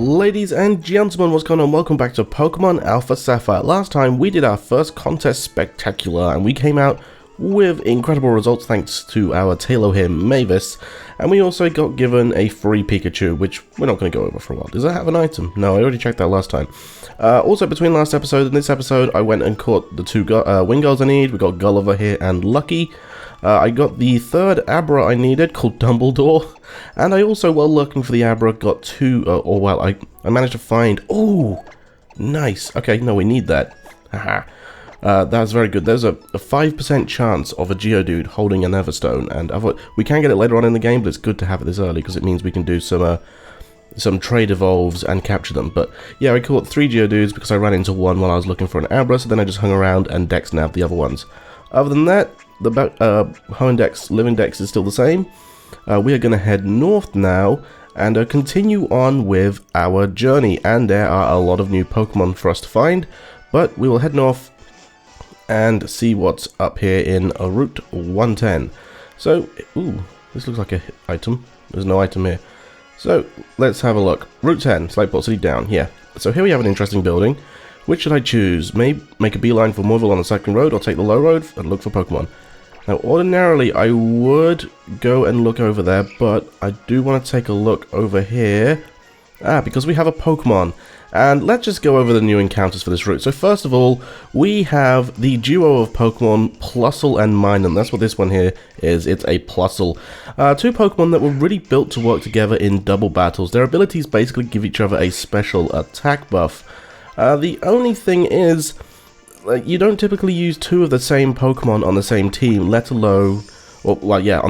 Ladies and gentlemen, what's going on? Welcome back to Pokemon Alpha Sapphire. Last time we did our first contest spectacular and we came out with incredible results thanks to our Taillow Mavis, and we also got given a free Pikachu, which we're not going to go over for a while. Does that have an item? No, I already checked that last time. Also, between last episode and this episode, I went and caught the two Wingulls I need. We got Gulliver here and Lucky. I got the third Abra I needed, called Dumbledore, and I also, while looking for the Abra, got two, I managed to find, oh, nice, okay, no, we need that, haha, that's very good. There's a 5% chance of a Geodude holding an Everstone, and we can get it later on in the game, but it's good to have it this early, because it means we can do some trade evolves and capture them. But yeah, I caught 3 Geodudes because I ran into one while I was looking for an Abra, so then I just hung around and Dex nabbed the other ones. Other than that, the Hoenn living Dex is still the same. We are going to head north now and continue on with our journey, and there are a lot of new Pokemon for us to find, but we will head north and see what's up here in Route 110. So, ooh, this looks like an item. There's no item here. So, let's have a look. Route 10, Slateport City down here. So here we have an interesting building. Which should I choose? Maybe make a beeline for Morville on the second road, or take the low road and look for Pokemon. Now, ordinarily, I would go and look over there, but I do want to take a look over here. Because we have a Pokemon. And let's just go over the new encounters for this route. So first of all, we have the duo of Pokemon, Plusle and Minun. That's what this one here is. It's a Plusle. Two Pokemon that were really built to work together in double battles. Their abilities basically give each other a special attack buff. The only thing is, you don't typically use 2 of the same Pokemon on the same team, let alone, on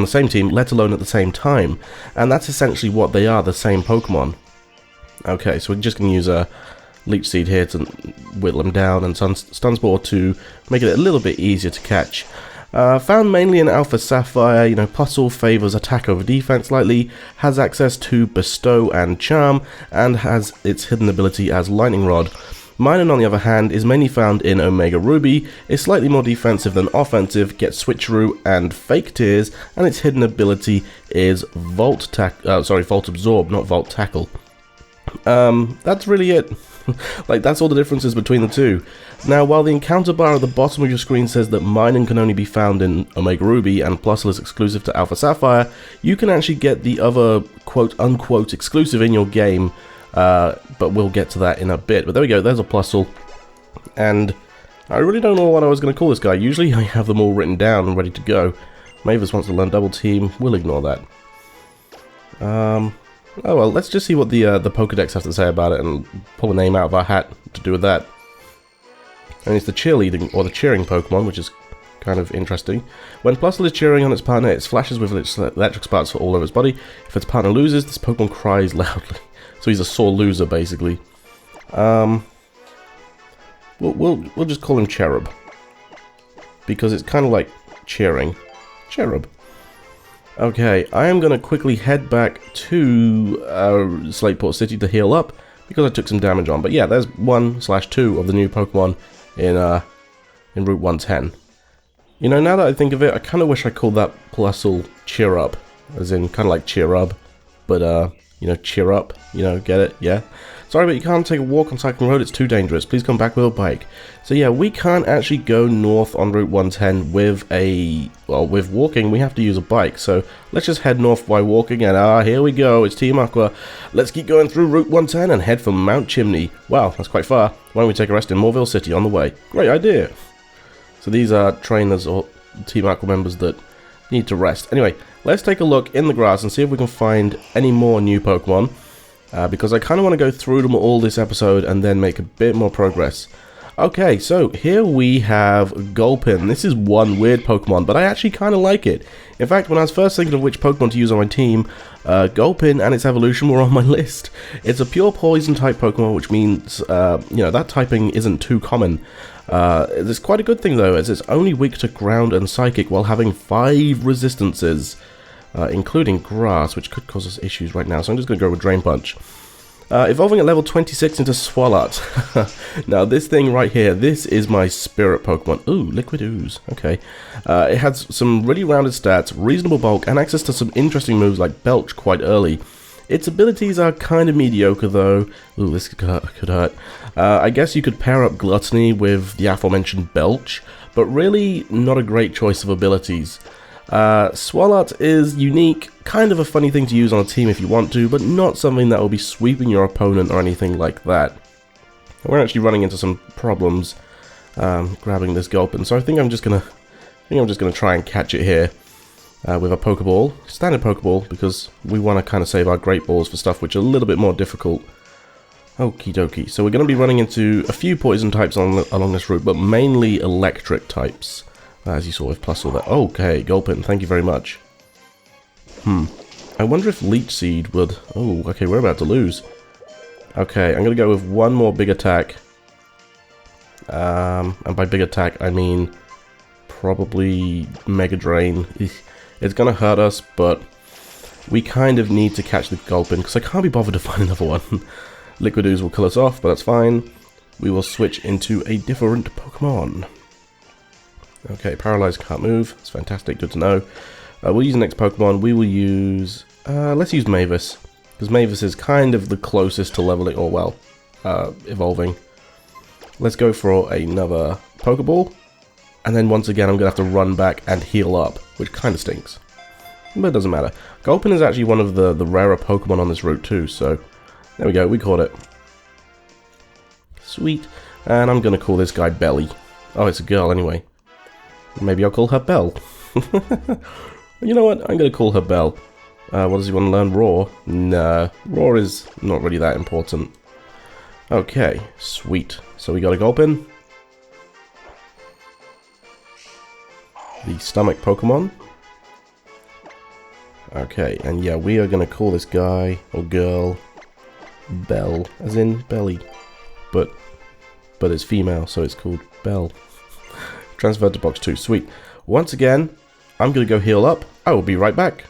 the same team, let alone at the same time. And that's essentially what they are, the same Pokemon. Okay, so we're just going to use a Leech Seed here to whittle them down, and Stun Spore to make it a little bit easier to catch. Found mainly in Alpha Sapphire, Plusle favors attack over defense slightly, has access to Bestow and Charm, and has its hidden ability as Lightning Rod. Minun, on the other hand, is mainly found in Omega Ruby, is slightly more defensive than offensive, gets Switcheroo and Fake Tears, and its hidden ability is Volt Absorb, not Volt Tackle. That's really it. That's all the differences between the two. Now, while the encounter bar at the bottom of your screen says that Minun can only be found in Omega Ruby and Plusle is exclusive to Alpha Sapphire, you can actually get the other quote-unquote exclusive in your game, but we'll get to that in a bit. But there we go, there's a Plusle, and I really don't know what I was going to call this guy. Usually I have them all written down and ready to go. Mavis wants to learn Double Team, we'll ignore that. Oh well, let's just see what the Pokedex have to say about it and pull a name out of our hat to do with that. And it's the cheerleading, or the cheering Pokemon, which is kind of interesting. When Plusle is cheering on its partner, it flashes with its electric sparks all over its body. If its partner loses, this Pokemon cries loudly. So he's a sore loser, basically. We'll just call him Cherub, because it's kind of like cheering. Cherub. Okay, I am going to quickly head back to Slateport City to heal up, because I took some damage on. But yeah, there's 1/2 of the new Pokemon in Route 110. Now that I think of it, I kind of wish I called that Plusle Cheer Up, as in kind of like Cheer Up, but cheer up, get it, yeah? Sorry, but you can't take a walk on Cycling Road, it's too dangerous. Please come back with a bike. So yeah, we can't actually go north on Route 110 with walking, we have to use a bike. So let's just head north by walking, and here we go, it's Team Aqua. Let's keep going through Route 110 and head for Mount Chimney. Wow, that's quite far. Why don't we take a rest in Morville City on the way? Great idea. So these are trainers or Team Aqua members that need to rest. Anyway, let's take a look in the grass and see if we can find any more new Pokemon. Because I kind of want to go through them all this episode and then make a bit more progress. Okay, so here we have Gulpin. This is one weird Pokemon, but I actually kind of like it. In fact, when I was first thinking of which Pokemon to use on my team, Gulpin and its evolution were on my list. It's a pure poison type Pokemon, which means, that typing isn't too common. It's quite a good thing though, as it's only weak to ground and psychic while having 5 resistances. Including grass, which could cause us issues right now, so I'm just going to go with Drain Punch. Evolving at level 26 into Swalot. Now this thing right here, this is my spirit Pokemon. Ooh, Liquid Ooze, okay. It has some really rounded stats, reasonable bulk, and access to some interesting moves like Belch quite early. Its abilities are kind of mediocre though. Ooh, this could hurt. I guess you could pair up Gluttony with the aforementioned Belch, but really not a great choice of abilities. Swalot is unique, kind of a funny thing to use on a team if you want to, but not something that will be sweeping your opponent or anything like that. We're actually running into some problems grabbing this Gulpin, so I think I'm just gonna try and catch it here with a Pokeball, standard Pokeball, because we want to kind of save our Great Balls for stuff which are a little bit more difficult. Okie dokie. So we're going to be running into a few poison types along this route, but mainly electric types, as you saw with Plusle there. Okay, Gulpin, thank you very much. I wonder if Leech Seed would... Oh, okay, we're about to lose. Okay, I'm going to go with one more big attack. And by big attack, I mean probably Mega Drain. It's going to hurt us, but we kind of need to catch the Gulpin, because I can't be bothered to find another one. Liquid Ooze will kill us off, but that's fine. We will switch into a different Pokemon. Okay, Paralyzed can't move. That's fantastic, good to know. We'll use the next Pokemon. We will use... let's use Mavis, because Mavis is kind of the closest to leveling, or well, evolving. Let's go for another Pokeball. And then once again, I'm going to have to run back and heal up, which kind of stinks. But it doesn't matter. Gulpin is actually one of the rarer Pokemon on this route too, so there we go, we caught it. Sweet. And I'm going to call this guy Belly. Oh, it's a girl anyway. Maybe I'll call her Belle. You know what? I'm going to call her Belle. What does he want to learn? Roar? Nah, Roar is not really that important. Okay, sweet. So we got a Gulpin. The stomach Pokemon. Okay, and yeah, we are going to call this guy, or girl, Belle, as in belly. But it's female, so it's called Belle. Transferred to box 2, sweet. Once again, I'm going to go heal up. I will be right back.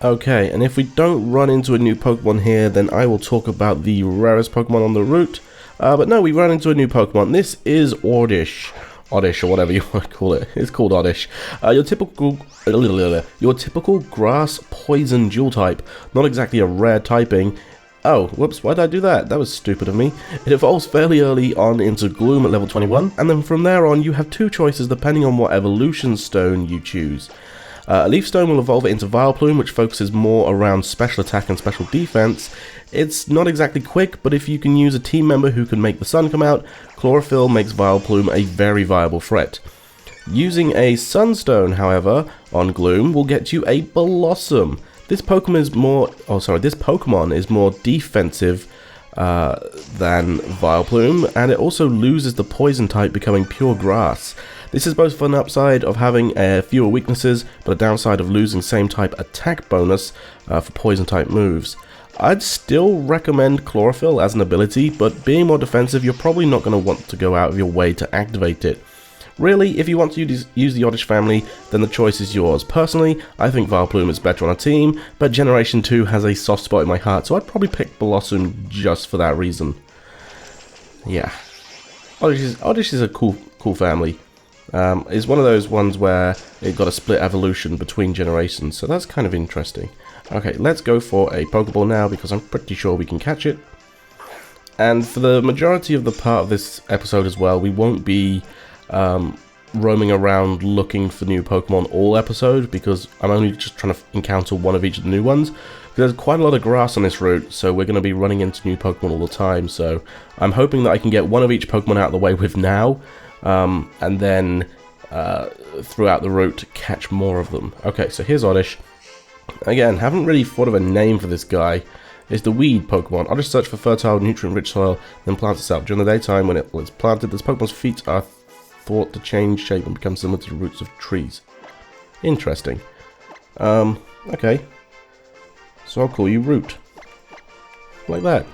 Okay, and if we don't run into a new Pokemon here, then I will talk about the rarest Pokemon on the route. But no, we ran into a new Pokemon. This is Oddish, or whatever you want to call it. It's called Oddish. Your typical grass poison dual type. Not exactly a rare typing. Oh, whoops, why did I do that? That was stupid of me. It evolves fairly early on into Gloom at level 21, and then from there on you have two choices depending on what evolution stone you choose. Leaf Stone will evolve it into Vileplume, which focuses more around special attack and special defense. It's not exactly quick, but if you can use a team member who can make the sun come out, Chlorophyll makes Vileplume a very viable threat. Using a Sunstone, however, on Gloom will get you a Blossom. This Pokemon is more defensive than Vileplume, and it also loses the poison type, becoming pure grass. This is both for an upside of having fewer weaknesses, but a downside of losing same type attack bonus for poison type moves. I'd still recommend Chlorophyll as an ability, but being more defensive, you're probably not going to want to go out of your way to activate it. Really, if you want to use the Oddish family, then the choice is yours. Personally, I think Vileplume is better on a team, but Generation 2 has a soft spot in my heart, so I'd probably pick Blossom just for that reason. Yeah. Oddish is a cool family. It's one of those ones where it got a split evolution between generations, so that's kind of interesting. Okay, let's go for a Pokeball now, because I'm pretty sure we can catch it. And for the majority of the part of this episode as well, we won't be roaming around looking for new Pokemon all episode, because I'm only just trying to encounter one of each of the new ones. There's quite a lot of grass on this route, so we're going to be running into new Pokemon all the time, so I'm hoping that I can get one of each Pokemon out of the way with now, and then throughout the route catch more of them. Okay, so here's Oddish. Again, haven't really thought of a name for this guy. It's the weed Pokemon. Oddish search for fertile, nutrient-rich soil, then plants itself. During the daytime, when it's planted, this Pokemon's feet are thought to change shape and become similar to the roots of trees. Interesting. Okay. So I'll call you Root. Like that.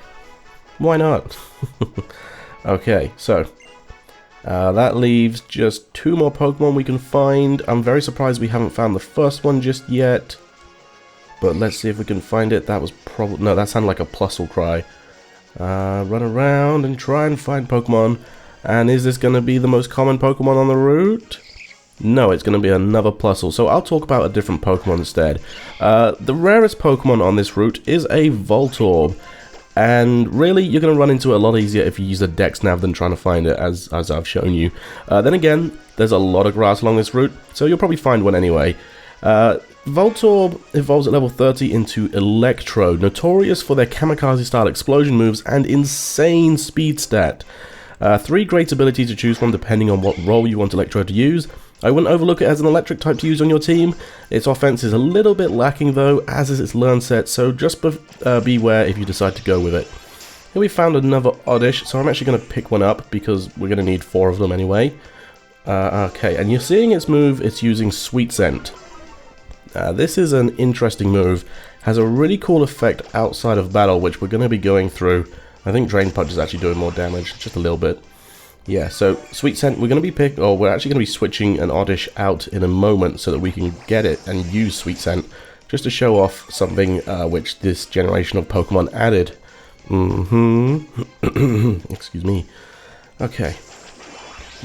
Why not? Okay, so that leaves just two more Pokemon we can find. I'm very surprised we haven't found the first one just yet. But let's see if we can find it. That was probably... No, that sounded like a Plusle cry. Run around and try and find Pokemon. And is this going to be the most common Pokemon on the route? No, it's going to be another Plusle, so I'll talk about a different Pokemon instead. The rarest Pokemon on this route is a Voltorb, and really, you're going to run into it a lot easier if you use a Dex Nav than trying to find it, as I've shown you. Then again, there's a lot of grass along this route, so you'll probably find one anyway. Voltorb evolves at level 30 into Electro, notorious for their kamikaze-style explosion moves and insane speed stat. 3 great abilities to choose from depending on what role you want Electro to use. I wouldn't overlook it as an electric type to use on your team. Its offense is a little bit lacking though, as is its learn set, so just beware if you decide to go with it. Here we found another Oddish, so I'm actually going to pick one up because we're going to need 4 of them anyway. Okay, and you're seeing its move, it's using Sweet Scent. This is an interesting move, has a really cool effect outside of battle, which we're going to be going through. I think Drain Punch is actually doing more damage, just a little bit. Yeah, so Sweet Scent, we're going to be we're actually going to be switching an Oddish out in a moment so that we can get it and use Sweet Scent, just to show off something which this generation of Pokemon added. Excuse me. Okay.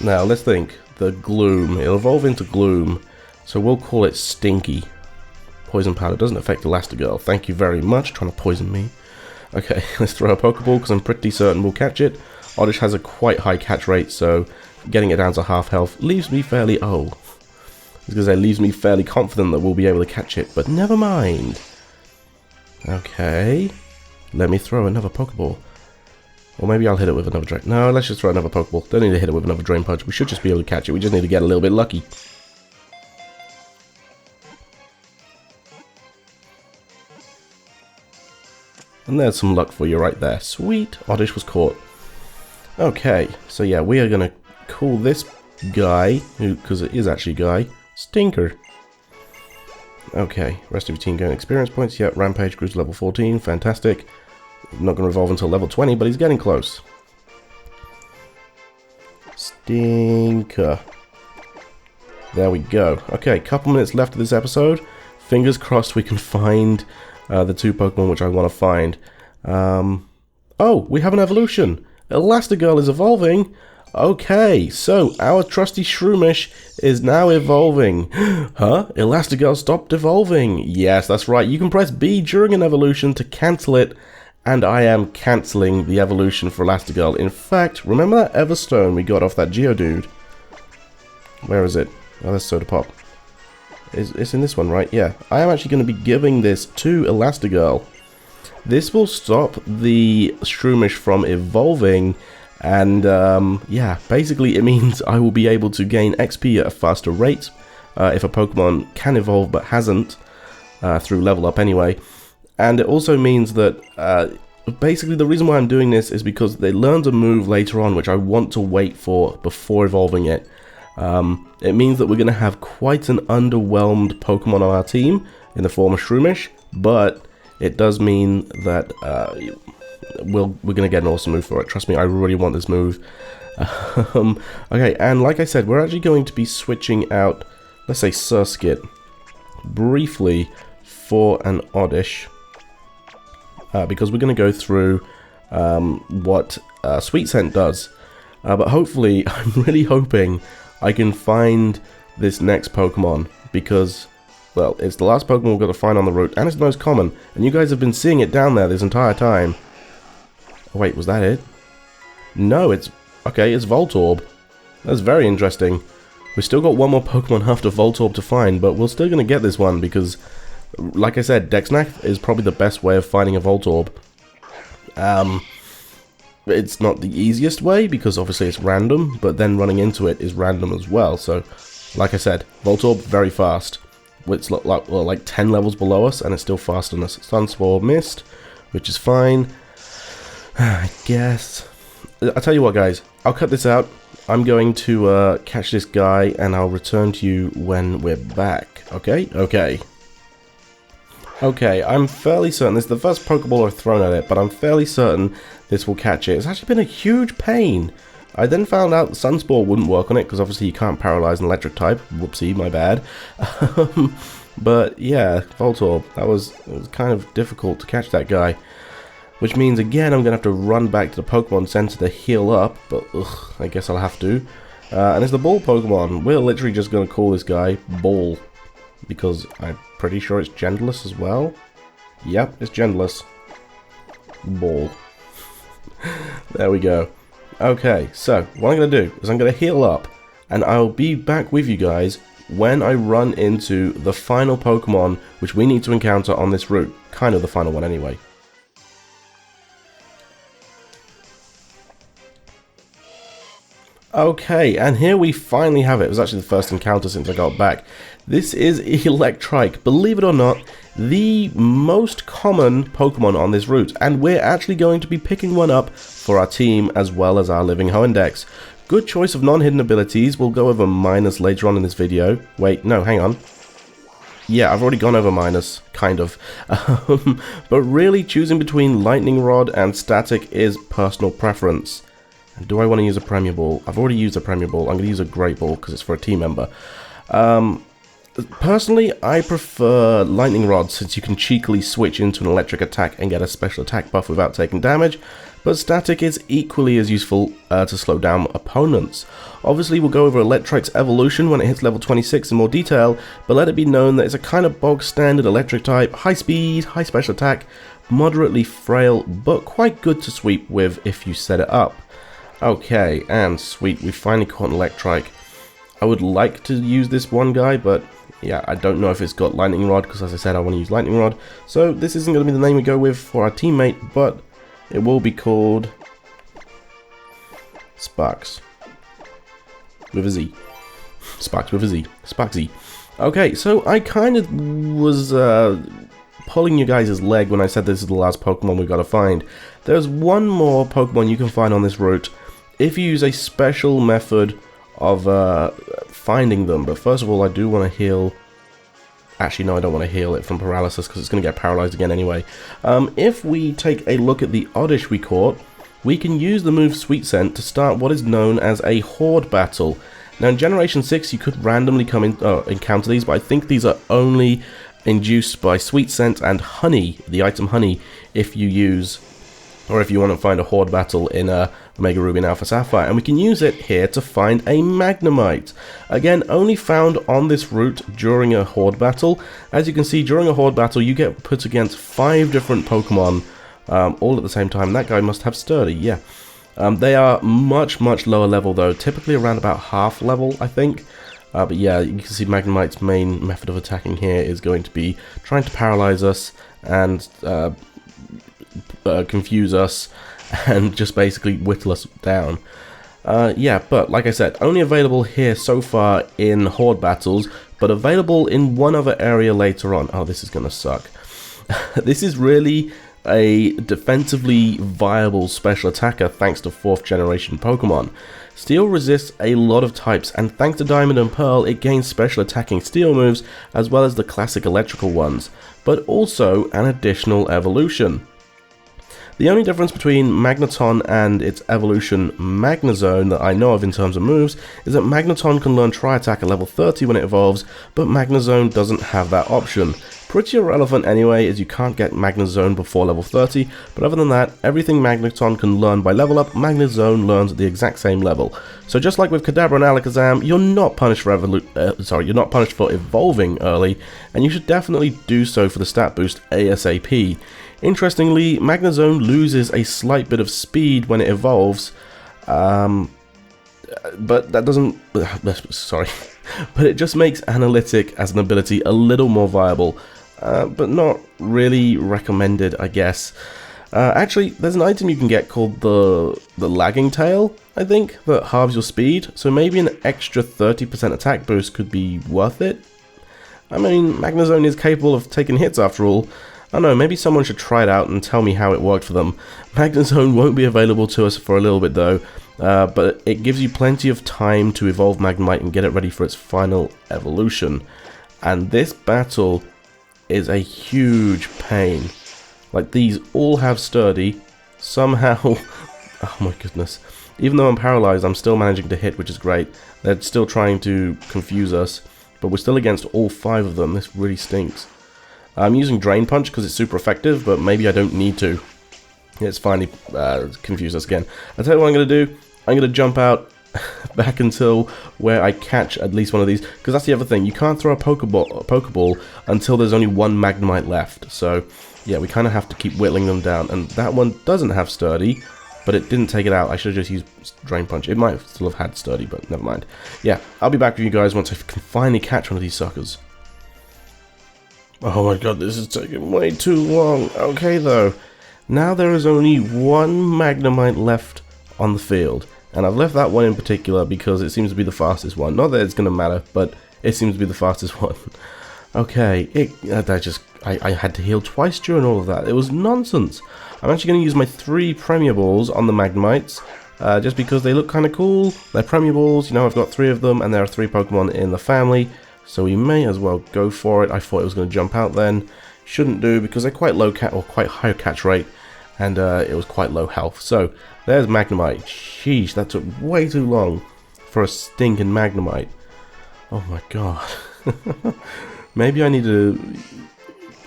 Now, let's think. The Gloom. It'll evolve into Gloom, so we'll call it Stinky. Poison Powder doesn't affect Elastigirl. Thank you very much, trying to poison me. Okay, let's throw a Pokeball because I'm pretty certain we'll catch it. Oddish has a quite high catch rate, so getting it down to half health leaves me fairly... leaves me fairly confident that we'll be able to catch it, but never mind. Okay, let me throw another Pokeball. Or maybe I'll hit it with another Drain... No, let's just throw another Pokeball. Don't need to hit it with another Drain Punch. We should just be able to catch it. We just need to get a little bit lucky. And there's some luck for you right there. Sweet, Oddish was caught. Okay, so yeah, we are going to call this guy, because it is actually a guy, Stinker. Okay, rest of your team getting experience points. Yep, Rampage grew to level 14, fantastic. Not going to evolve until level 20, but he's getting close. Stinker. There we go. Okay, couple minutes left of this episode. Fingers crossed we can find the 2 Pokemon which I want to find. Oh, we have an evolution. Elastigirl is evolving. Okay, so our trusty Shroomish is now evolving. Huh? Elastigirl stopped evolving. Yes, that's right. You can press B during an evolution to cancel it, and I am cancelling the evolution for Elastigirl. In fact, remember that Everstone we got off that Geodude? Where is it? Oh, that's Soda Pop. It's in this one, right? Yeah. I am actually going to be giving this to Elastigirl. This will stop the Shroomish from evolving, and yeah, basically it means I will be able to gain XP at a faster rate if a Pokemon can evolve but hasn't, through level up anyway. And it also means that basically the reason why I'm doing this is because they learned a move later on which I want to wait for before evolving it. It means that we're going to have quite an underwhelmed Pokemon on our team in the form of Shroomish, but it does mean that we're going to get an awesome move for it. Trust me, I really want this move. Okay, and like I said, we're actually going to be switching out, let's say, Surskit briefly for an Oddish, because we're going to go through what Sweet Scent does. But hopefully, I'm really hoping I can find this next Pokemon, because, well, it's the last Pokemon we've got to find on the route, and it's the most common, and you guys have been seeing it down there this entire time. Oh, wait, was that it? No, it's... Okay, it's Voltorb. That's very interesting. We've still got one more Pokemon after Voltorb to find, but we're still going to get this one, because, like I said, Dexnath is probably the best way of finding a Voltorb. It's not the easiest way, because obviously it's random, but then running into it is random as well. So, like I said, Voltorb, very fast. It's like 10 levels below us, and it's still faster than us. Sunspore missed, which is fine. I guess. I'll tell you what, guys. I'll cut this out. I'm going to catch this guy, and I'll return to you when we're back. Okay? Okay. Okay, I'm fairly certain this is the first Pokeball I've thrown at it, but I'm fairly certain this will catch it. It's actually been a huge pain. I then found out Sunspore wouldn't work on it, because obviously you can't paralyze an electric type. Whoopsie, my bad. But yeah, Voltorb, it was kind of difficult to catch that guy. Which means, again, I'm going to have to run back to the Pokemon Center to heal up, but ugh, I guess I'll have to. And it's the Ball Pokemon. We're literally just going to call this guy Ball, because I'm pretty sure it's genderless as well. Yep, it's genderless. Ball. There we go. Okay, so what I'm going to do is I'm going to heal up, and I'll be back with you guys when I run into the final Pokemon which we need to encounter on this route. Kind of the final one anyway. Okay, and here we finally have it. It was actually the first encounter since I got back. This is Electrike. Believe it or not, the most common Pokemon on this route, and we're actually going to be picking one up for our team as well as our living Hoendex. Good choice of non-hidden abilities. We'll go over Minus later on in this video. Wait, no, hang on. Yeah, I've already gone over Minus, kind of. But really, choosing between Lightning Rod and Static is personal preference. Do I want to use a Premier Ball? I've already used a Premier Ball. I'm going to use a Great Ball because it's for a team member. Personally, I prefer Lightning Rod since you can cheekily switch into an electric attack and get a special attack buff without taking damage, but Static is equally as useful to slow down opponents. Obviously, we'll go over Electrike's evolution when it hits level 26 in more detail, but let it be known that it's a kind of bog standard electric type, high speed, high special attack, moderately frail, but quite good to sweep with if you set it up. Okay, and sweet, we finally caught an Electrike. I would like to use this one guy, but yeah, I don't know if it's got Lightning Rod, because as I said, I want to use Lightning Rod. So this isn't going to be the name we go with for our teammate, but it will be called Sparks. With a Z. Sparks with a Z. Sparksy. Okay, so I kind of was pulling you guys' leg when I said this is the last Pokemon we've got to find. There's one more Pokemon you can find on this route if you use a special method of finding them. But first of all, I do want to heal. Actually, no, I don't want to heal it from paralysis because it's going to get paralyzed again anyway. If we take a look at the Oddish we caught, we can use the move Sweet Scent to start what is known as a Horde battle. Now, in Generation 6, you could randomly encounter these, but I think these are only induced by Sweet Scent and Honey, the item Honey, if you use, or if you want to find a Horde battle in Omega Ruby and Alpha Sapphire, and we can use it here to find a Magnemite. Again, only found on this route during a Horde battle. As you can see, during a Horde battle, you get put against 5 different Pokemon all at the same time. That guy must have Sturdy, yeah. They are much lower level though, typically around about half level, I think. But yeah, you can see Magnemite's main method of attacking here is going to be trying to paralyze us and confuse us and just basically whittle us down. Yeah, but like I said, only available here so far in Horde battles, but available in one other area later on. Oh, this is gonna suck. This is really a defensively viable special attacker thanks to 4th generation Pokemon. Steel resists a lot of types, and thanks to Diamond and Pearl, it gains special attacking steel moves as well as the classic electrical ones, but also an additional evolution. The only difference between Magneton and its evolution Magnezone that I know of in terms of moves is that Magneton can learn Tri-Attack at level 30 when it evolves, but Magnezone doesn't have that option. Pretty irrelevant anyway, as you can't get Magnezone before level 30, but other than that, everything Magneton can learn by level up, Magnezone learns at the exact same level. So just like with Kadabra and Alakazam, you're not punished for evolving early, and you should definitely do so for the stat boost ASAP. Interestingly, Magnezone loses a slight bit of speed when it evolves, but that doesn't, sorry, but it just makes Analytic as an ability a little more viable, but not really recommended, I guess. Actually, there's an item you can get called the Lagging Tail, I think, that halves your speed, so maybe an extra 30% attack boost could be worth it. I mean, Magnezone is capable of taking hits after all. I don't know, maybe someone should try it out and tell me how it worked for them. Magnezone won't be available to us for a little bit though, but it gives you plenty of time to evolve Magnemite and get it ready for its final evolution. And this battle is a huge pain. Like, these all have Sturdy, somehow, oh my goodness. Even though I'm paralyzed, I'm still managing to hit, which is great. They're still trying to confuse us, but we're still against all 5 of them. This really stinks. I'm using Drain Punch because it's super effective, but maybe I don't need to. It's finally confused us again. I'll tell you what I'm going to do. I'm going to jump out, back until where I catch at least one of these, because that's the other thing. You can't throw a Pokeball until there's only one Magnemite left. So yeah, we kind of have to keep whittling them down. And that one doesn't have Sturdy, but it didn't take it out. I should have just used Drain Punch. It might still have had Sturdy, but never mind. Yeah, I'll be back with you guys once I can finally catch one of these suckers. Oh my god, this is taking way too long. Okay though, now there is only one Magnemite left on the field, and I've left that one in particular because it seems to be the fastest one. Not that it's going to matter, but it seems to be the fastest one. Okay, I had to heal twice during all of that. It was nonsense. I'm actually going to use my 3 Premier Balls on the Magnemites, just because they look kind of cool. They're Premier Balls, you know, I've got 3 of them, and there are 3 Pokemon in the family, so we may as well go for it. I thought it was going to jump out then. Shouldn't do, because they're quite low quite high catch rate, and it was quite low health. So there's Magnemite. Sheesh, that took way too long for a stinking Magnemite. Oh my god. Maybe I need to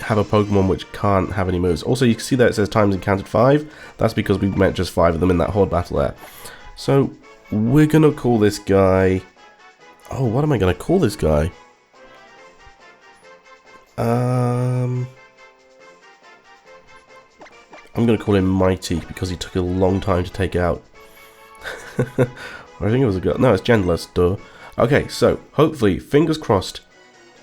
have a Pokemon which can't have any moves. Also, you can see that it says times encountered 5. That's because we met just 5 of them in that Horde battle there. So we're gonna call this guy... Oh, what am I gonna call this guy? I'm gonna call him Mighty because he took a long time to take out. I think it was a girl. No, it's Genderless, duh. Okay, so hopefully, fingers crossed,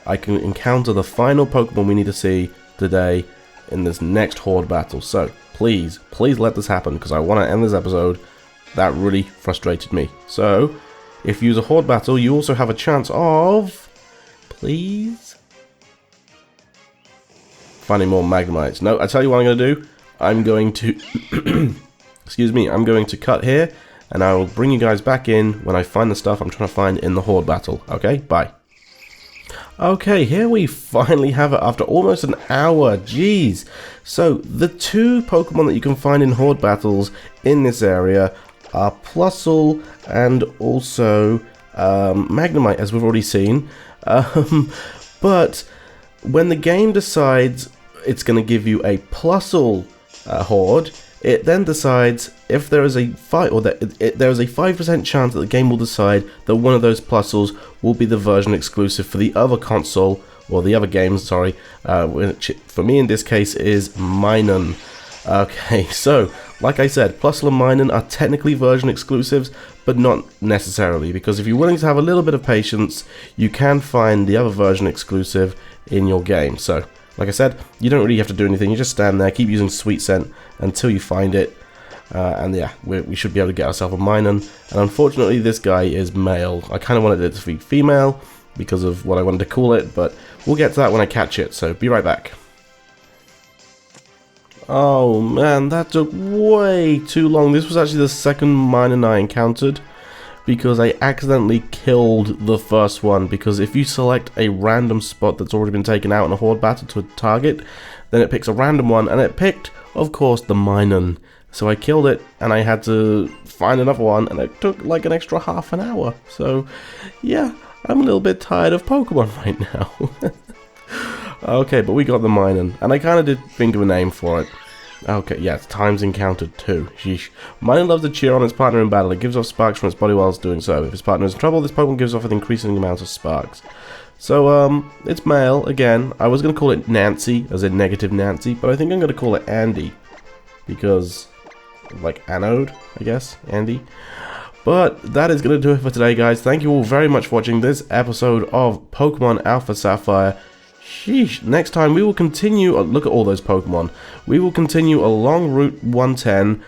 I can encounter the final Pokemon we need to see today in this next Horde battle. So please, please let this happen, because I want to end this episode. That really frustrated me. So if you use a Horde battle, you also have a chance of, please, finding more Magnemites. No, I tell you what I'm going to do. I'm going to, excuse me, I'm going to cut here, and I will bring you guys back in when I find the stuff I'm trying to find in the Horde battle. Okay, bye. Okay, here we finally have it after almost an hour. Jeez. So the 2 Pokemon that you can find in Horde battles in this area are Plusle and also Magnemite, as we've already seen. But when the game decides it's going to give you a Plusle Horde, it then decides if there is a there is a 5% chance that the game will decide that one of those Plusles will be the version exclusive for the other console, or the other games, sorry, which for me in this case is Minun. Okay, so like I said, Plusle and Minun are technically version exclusives, but not necessarily, because if you're willing to have a little bit of patience, you can find the other version exclusive in your game. So like I said, you don't really have to do anything. You just stand there, keep using Sweet Scent until you find it. And yeah, we should be able to get ourselves a Minun. And unfortunately, this guy is male. I kind of wanted it to be female because of what I wanted to call it, but we'll get to that when I catch it. So be right back. Oh man, that took way too long. This was actually the second Minun I encountered, because I accidentally killed the first one. Because if you select a random spot that's already been taken out in a Horde battle to a target, then it picks a random one, and it picked, of course, the Minun. So I killed it, and I had to find another one, and it took like an extra half an hour. So yeah, I'm a little bit tired of Pokemon right now. Okay, but we got the Minun, and I kind of did think of a name for it. Okay, yeah, it's times encountered 2. Sheesh. Minun loves to cheer on its partner in battle. It gives off sparks from its body while it's doing so. If its partner is in trouble, this Pokemon gives off an increasing amount of sparks. So, it's male, again. I was going to call it Nancy, as in negative Nancy, but I think I'm going to call it Andy. Because, like, anode, I guess, Andy. But that is going to do it for today, guys. Thank you all very much for watching this episode of Pokemon Alpha Sapphire. Sheesh. Next time we will continue, look at all those Pokemon, we will continue along Route 110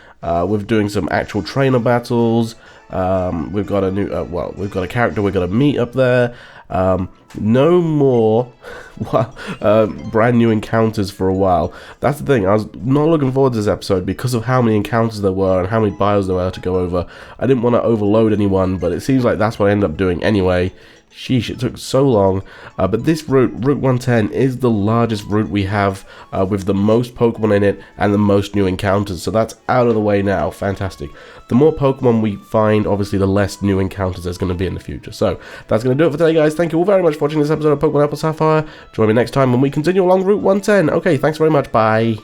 with doing some actual trainer battles. We've got a new, we've got a character we're going to meet up there. No more brand new encounters for a while. That's the thing, I was not looking forward to this episode because of how many encounters there were and how many bios there were to go over. I didn't want to overload anyone, but it seems like that's what I ended up doing anyway. Sheesh, it took so long, but this route, Route 110, is the largest route we have with the most Pokemon in it and the most new encounters, so that's out of the way now. Fantastic. The more Pokemon we find, obviously, the less new encounters there's going to be in the future. So, that's going to do it for today, guys. Thank you all very much for watching this episode of Pokemon Alpha Sapphire. Join me next time when we continue along Route 110. Okay, thanks very much. Bye.